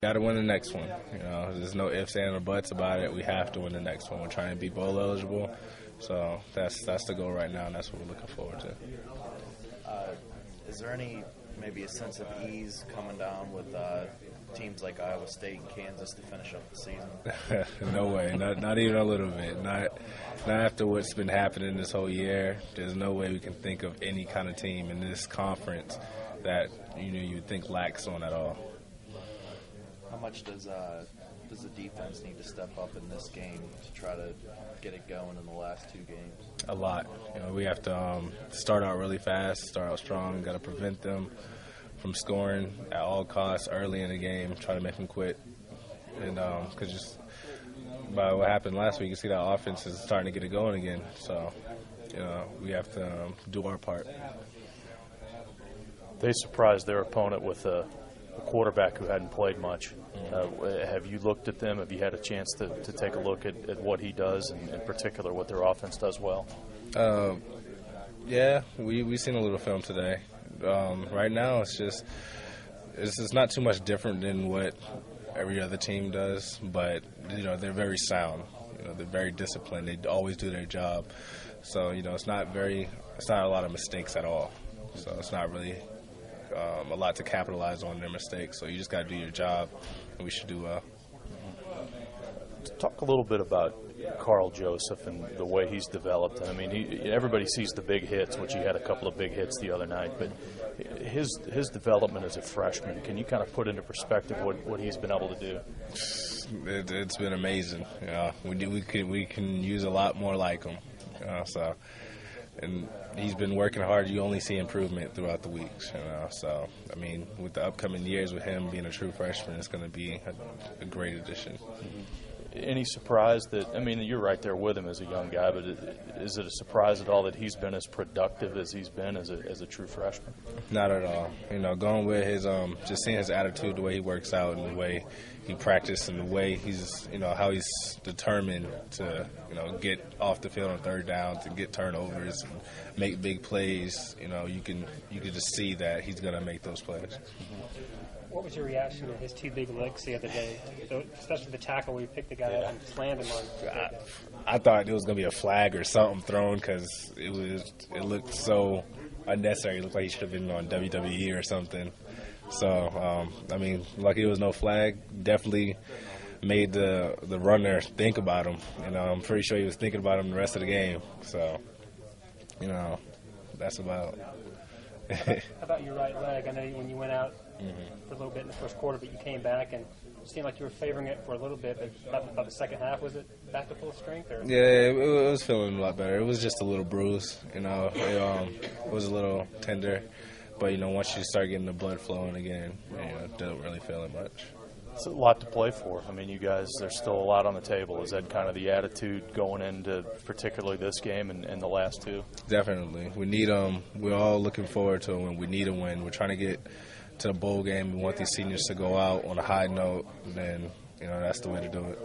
Got to win the next one. There's no ifs, ands, or buts about it. We have to win the next one. We're trying to be bowl eligible, so that's the goal right now, and that's what we're looking forward to. Is there maybe a sense of ease coming down with teams like Iowa State and Kansas to finish up the season? No way, not even a little bit. Not after what's been happening this whole year. There's no way we can think of any kind of team in this conference that you would think lacks on at all. How much does the defense need to step up in this game to try to get it going in the last two games? A lot. We have to start out really fast, start out strong. Got to prevent them from scoring at all costs early in the game. Try to make them quit. And because just by what happened last week, you see that offense is starting to get it going again. So we have to do our part. They surprised their opponent with a quarterback who hadn't played much. Have you looked at them? Have you had a chance to take a look at what he does, and in particular what their offense does well? Yeah, we've seen a little film today. Right now it's not too much different than what every other team does, but they're very sound. They're very disciplined. They always do their job. So it's not a lot of mistakes at all. So it's not really a lot to capitalize on their mistakes. So you just got to do your job, and we should do well. Talk a little bit about Carl Joseph and the way he's developed. I mean, everybody sees the big hits, which he had a couple of big hits the other night, but his development as a freshman, can you kind of put into perspective what he's been able to do? It's been amazing. We can use a lot more like him. And he's been working hard. You only see improvement throughout the weeks. So I mean, with the upcoming years, with him being a true freshman, it's going to be a great addition. Any surprise that, you're right there with him as a young guy, but is it a surprise at all that he's been as productive as he's been as a true freshman? Not at all. Going with his, just seeing his attitude, the way he works out and the way he practices and the way he's, how he's determined to, get off the field on third down, to get turnovers, and make big plays. You can just see that he's going to make those plays. What was your reaction to his two big licks the other day, especially the tackle where you picked the guy up and slammed him on? I thought it was going to be a flag or something thrown because it looked so unnecessary. It looked like he should have been on WWE or something. So, lucky it was no flag. Definitely made the runner think about him. I'm pretty sure he was thinking about him the rest of the game. So, that's about. How about your right leg? I know when you went out for a little bit in the first quarter, but you came back and it seemed like you were favoring it for a little bit, but about the second half, was it back to full strength? Or? Yeah, it was feeling a lot better. It was just a little bruise, it was a little tender, but once you start getting the blood flowing again, don't really feel it much. It's a lot to play for. You guys, there's still a lot on the table. Is that kind of the attitude going into particularly this game and the last two? Definitely. We need them. We're all looking forward to a win. We need a win. We're trying to get to the bowl game. We want these seniors to go out on a high note, and then that's the way to do it.